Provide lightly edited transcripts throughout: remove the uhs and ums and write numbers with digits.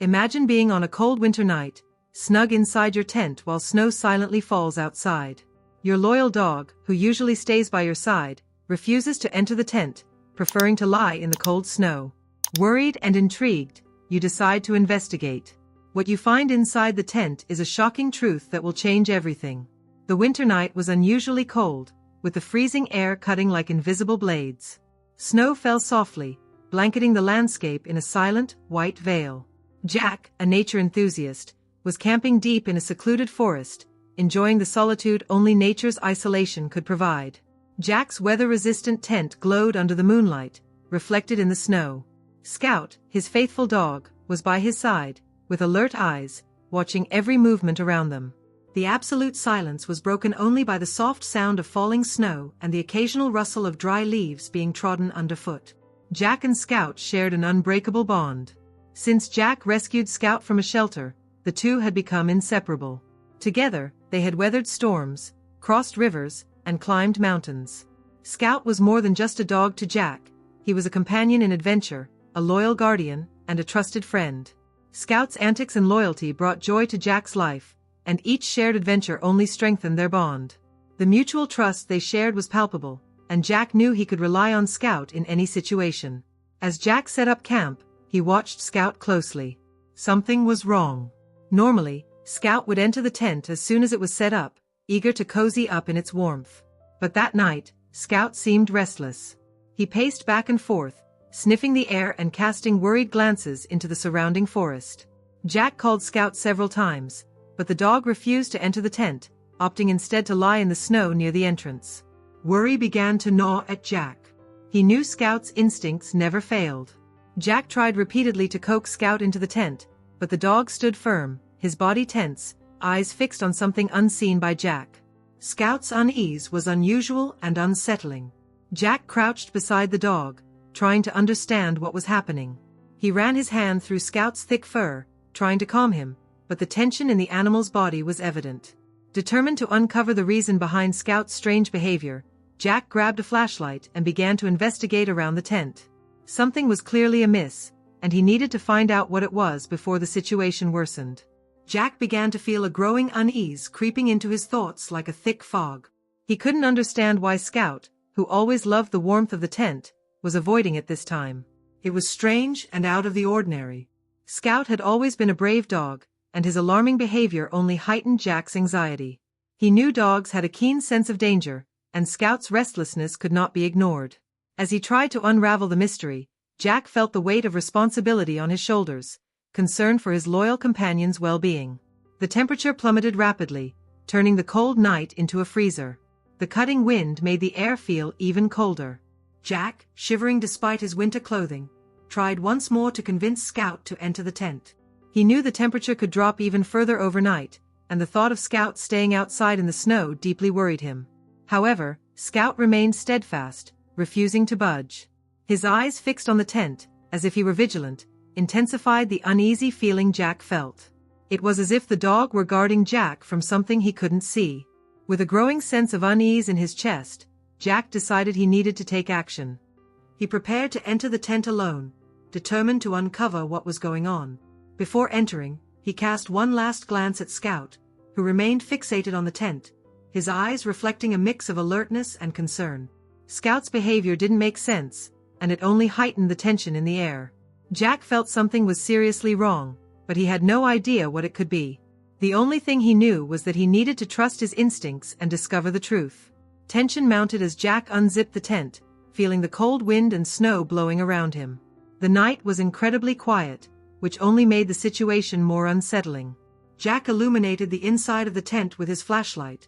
Imagine being on a cold winter night, snug inside your tent while snow silently falls outside. Your loyal dog, who usually stays by your side, refuses to enter the tent, preferring to lie in the cold snow. Worried and intrigued, you decide to investigate. What you find inside the tent is a shocking truth that will change everything. The winter night was unusually cold, with the freezing air cutting like invisible blades. Snow fell softly, blanketing the landscape in a silent, white veil. Jack, a nature enthusiast, was camping deep in a secluded forest, enjoying the solitude only nature's isolation could provide. Jack's weather-resistant tent glowed under the moonlight, reflected in the snow. Scout, his faithful dog, was by his side, with alert eyes, watching every movement around them. The absolute silence was broken only by the soft sound of falling snow and the occasional rustle of dry leaves being trodden underfoot. Jack and Scout shared an unbreakable bond. Since Jack rescued Scout from a shelter, the two had become inseparable. Together, they had weathered storms, crossed rivers, and climbed mountains. Scout was more than just a dog to Jack. He was a companion in adventure, a loyal guardian, and a trusted friend. Scout's antics and loyalty brought joy to Jack's life, and each shared adventure only strengthened their bond. The mutual trust they shared was palpable, and Jack knew he could rely on Scout in any situation. As Jack set up camp, he watched Scout closely. Something was wrong. Normally, Scout would enter the tent as soon as it was set up, eager to cozy up in its warmth. But that night, Scout seemed restless. He paced back and forth, sniffing the air and casting worried glances into the surrounding forest. Jack called Scout several times, but the dog refused to enter the tent, opting instead to lie in the snow near the entrance. Worry began to gnaw at Jack. He knew Scout's instincts never failed. Jack tried repeatedly to coax Scout into the tent, but the dog stood firm, his body tense, eyes fixed on something unseen by Jack. Scout's unease was unusual and unsettling. Jack crouched beside the dog, trying to understand what was happening. He ran his hand through Scout's thick fur, trying to calm him, but the tension in the animal's body was evident. Determined to uncover the reason behind Scout's strange behavior, Jack grabbed a flashlight and began to investigate around the tent. Something was clearly amiss, and he needed to find out what it was before the situation worsened. Jack began to feel a growing unease creeping into his thoughts like a thick fog. He couldn't understand why Scout, who always loved the warmth of the tent, was avoiding it this time. It was strange and out of the ordinary. Scout had always been a brave dog, and his alarming behavior only heightened Jack's anxiety. He knew dogs had a keen sense of danger, and Scout's restlessness could not be ignored. As he tried to unravel the mystery, Jack felt the weight of responsibility on his shoulders, concerned for his loyal companion's well-being. The temperature plummeted rapidly, turning the cold night into a freezer. The cutting wind made the air feel even colder. Jack, shivering despite his winter clothing, tried once more to convince Scout to enter the tent. He knew the temperature could drop even further overnight, and the thought of Scout staying outside in the snow deeply worried him. However, Scout remained steadfast, refusing to budge. His eyes fixed on the tent, as if he were vigilant, intensified the uneasy feeling Jack felt. It was as if the dog were guarding Jack from something he couldn't see. With a growing sense of unease in his chest, Jack decided he needed to take action. He prepared to enter the tent alone, determined to uncover what was going on. Before entering, he cast one last glance at Scout, who remained fixated on the tent, his eyes reflecting a mix of alertness and concern. Scout's behavior didn't make sense, and it only heightened the tension in the air. Jack felt something was seriously wrong, but he had no idea what it could be. The only thing he knew was that he needed to trust his instincts and discover the truth. Tension mounted as Jack unzipped the tent, feeling the cold wind and snow blowing around him. The night was incredibly quiet, which only made the situation more unsettling. Jack illuminated the inside of the tent with his flashlight,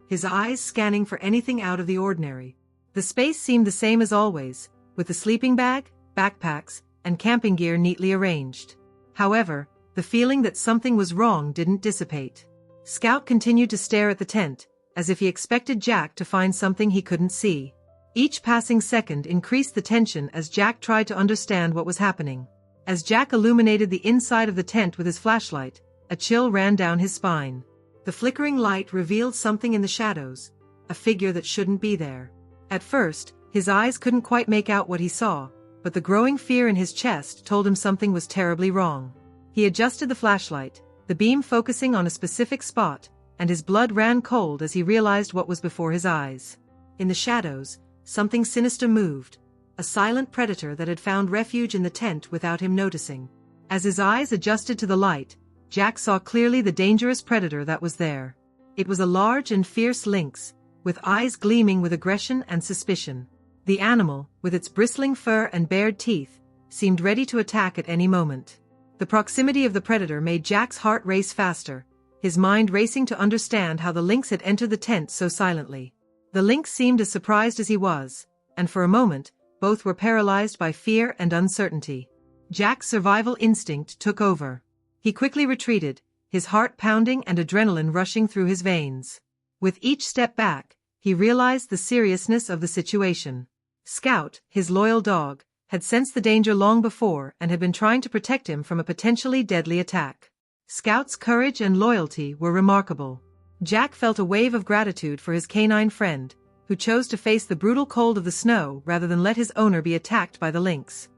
his eyes scanning for anything out of the ordinary. The space seemed the same as always, with the sleeping bag, backpacks, and camping gear neatly arranged. However, the feeling that something was wrong didn't dissipate. Scout continued to stare at the tent, as if he expected Jack to find something he couldn't see. Each passing second increased the tension as Jack tried to understand what was happening. As Jack illuminated the inside of the tent with his flashlight, a chill ran down his spine. The flickering light revealed something in the shadows, a figure that shouldn't be there. At first, his eyes couldn't quite make out what he saw, but the growing fear in his chest told him something was terribly wrong. He adjusted the flashlight, the beam focusing on a specific spot, and his blood ran cold as he realized what was before his eyes. In the shadows, something sinister moved, a silent predator that had found refuge in the tent without him noticing. As his eyes adjusted to the light, Jack saw clearly the dangerous predator that was there. It was a large and fierce lynx, with eyes gleaming with aggression and suspicion. The animal, with its bristling fur and bared teeth, seemed ready to attack at any moment. The proximity of the predator made Jack's heart race faster, his mind racing to understand how the lynx had entered the tent so silently. The lynx seemed as surprised as he was, and for a moment, both were paralyzed by fear and uncertainty. Jack's survival instinct took over. He quickly retreated, his heart pounding and adrenaline rushing through his veins. With each step back, he realized the seriousness of the situation. Scout, his loyal dog, had sensed the danger long before and had been trying to protect him from a potentially deadly attack. Scout's courage and loyalty were remarkable. Jack felt a wave of gratitude for his canine friend, who chose to face the brutal cold of the snow rather than let his owner be attacked by the lynx.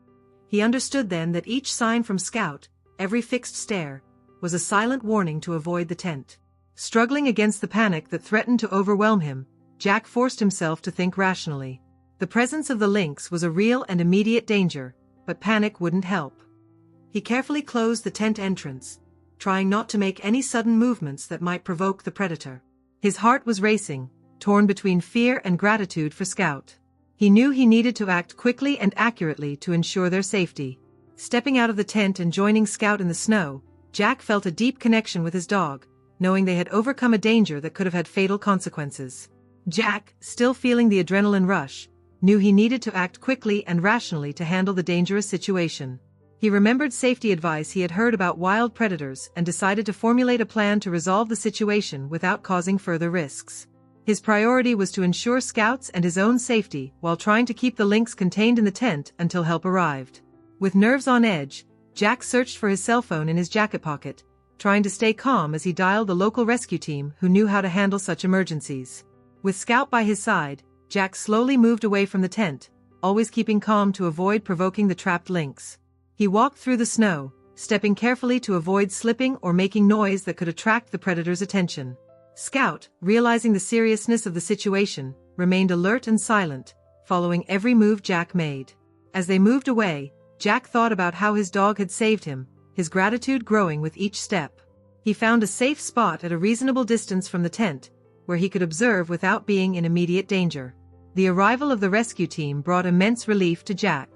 He understood then that each sign from Scout, every fixed stare, was a silent warning to avoid the tent. Struggling against the panic that threatened to overwhelm him, Jack forced himself to think rationally. The presence of the lynx was a real and immediate danger, but panic wouldn't help. He carefully closed the tent entrance, trying not to make any sudden movements that might provoke the predator. His heart was racing, torn between fear and gratitude for Scout. He knew he needed to act quickly and accurately to ensure their safety. Stepping out of the tent and joining Scout in the snow, Jack felt a deep connection with his dog, knowing they had overcome a danger that could have had fatal consequences. Jack, still feeling the adrenaline rush, knew he needed to act quickly and rationally to handle the dangerous situation. He remembered safety advice he had heard about wild predators and decided to formulate a plan to resolve the situation without causing further risks. His priority was to ensure Scout's and his own safety while trying to keep the lynx contained in the tent until help arrived. With nerves on edge, Jack searched for his cell phone in his jacket pocket, trying to stay calm as he dialed the local rescue team who knew how to handle such emergencies. With Scout by his side, Jack slowly moved away from the tent, always keeping calm to avoid provoking the trapped lynx. He walked through the snow, stepping carefully to avoid slipping or making noise that could attract the predator's attention. Scout, realizing the seriousness of the situation, remained alert and silent, following every move Jack made. As they moved away, Jack thought about how his dog had saved him, his gratitude growing with each step. He found a safe spot at a reasonable distance from the tent, where he could observe without being in immediate danger. The arrival of the rescue team brought immense relief to Jack.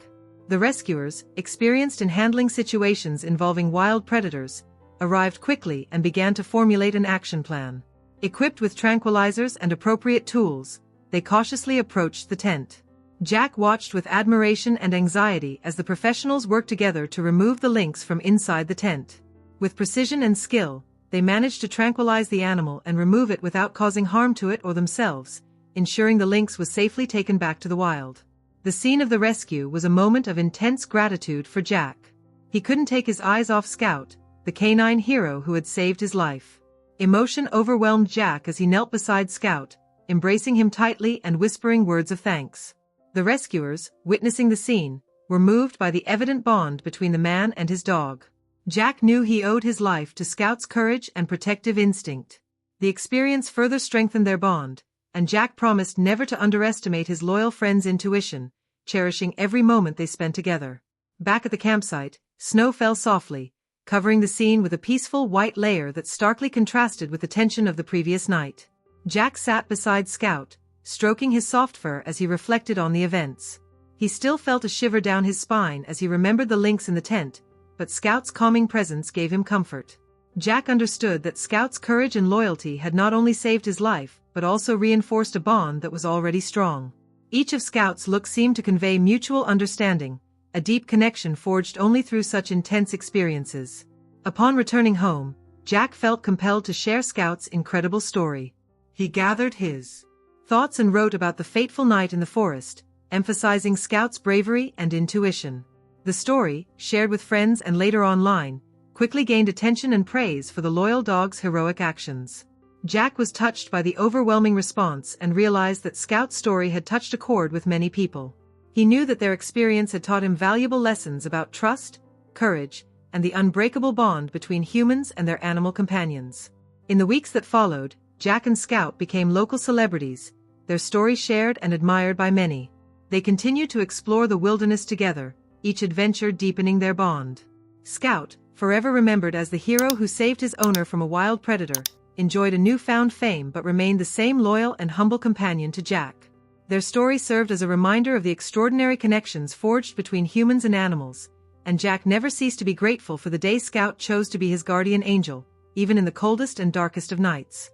The rescuers, experienced in handling situations involving wild predators, arrived quickly and began to formulate an action plan. Equipped with tranquilizers and appropriate tools, they cautiously approached the tent. Jack watched with admiration and anxiety as the professionals worked together to remove the lynx from inside the tent. With precision and skill, they managed to tranquilize the animal and remove it without causing harm to it or themselves, ensuring the lynx was safely taken back to the wild. The scene of the rescue was a moment of intense gratitude for Jack. He couldn't take his eyes off Scout, the canine hero who had saved his life. Emotion overwhelmed Jack as he knelt beside Scout, embracing him tightly and whispering words of thanks. The rescuers, witnessing the scene, were moved by the evident bond between the man and his dog. Jack knew he owed his life to Scout's courage and protective instinct. The experience further strengthened their bond, and Jack promised never to underestimate his loyal friend's intuition, cherishing every moment they spent together. Back at the campsite, snow fell softly, covering the scene with a peaceful white layer that starkly contrasted with the tension of the previous night. Jack sat beside Scout, stroking his soft fur as he reflected on the events. He still felt a shiver down his spine as he remembered the lynx in the tent, but Scout's calming presence gave him comfort. Jack understood that Scout's courage and loyalty had not only saved his life, but also reinforced a bond that was already strong. Each of Scout's looks seemed to convey mutual understanding, a deep connection forged only through such intense experiences. Upon returning home, Jack felt compelled to share Scout's incredible story. He gathered his thoughts and wrote about the fateful night in the forest, emphasizing Scout's bravery and intuition. The story, shared with friends and later online, quickly gained attention and praise for the loyal dog's heroic actions. Jack was touched by the overwhelming response and realized that Scout's story had touched a chord with many people. He knew that their experience had taught him valuable lessons about trust, courage, and the unbreakable bond between humans and their animal companions. In the weeks that followed, Jack and Scout became local celebrities, their stories shared and admired by many. They continued to explore the wilderness together, each adventure deepening their bond. Scout, forever remembered as the hero who saved his owner from a wild predator, enjoyed a newfound fame but remained the same loyal and humble companion to Jack. Their story served as a reminder of the extraordinary connections forged between humans and animals, and Jack never ceased to be grateful for the day Scout chose to be his guardian angel, even in the coldest and darkest of nights.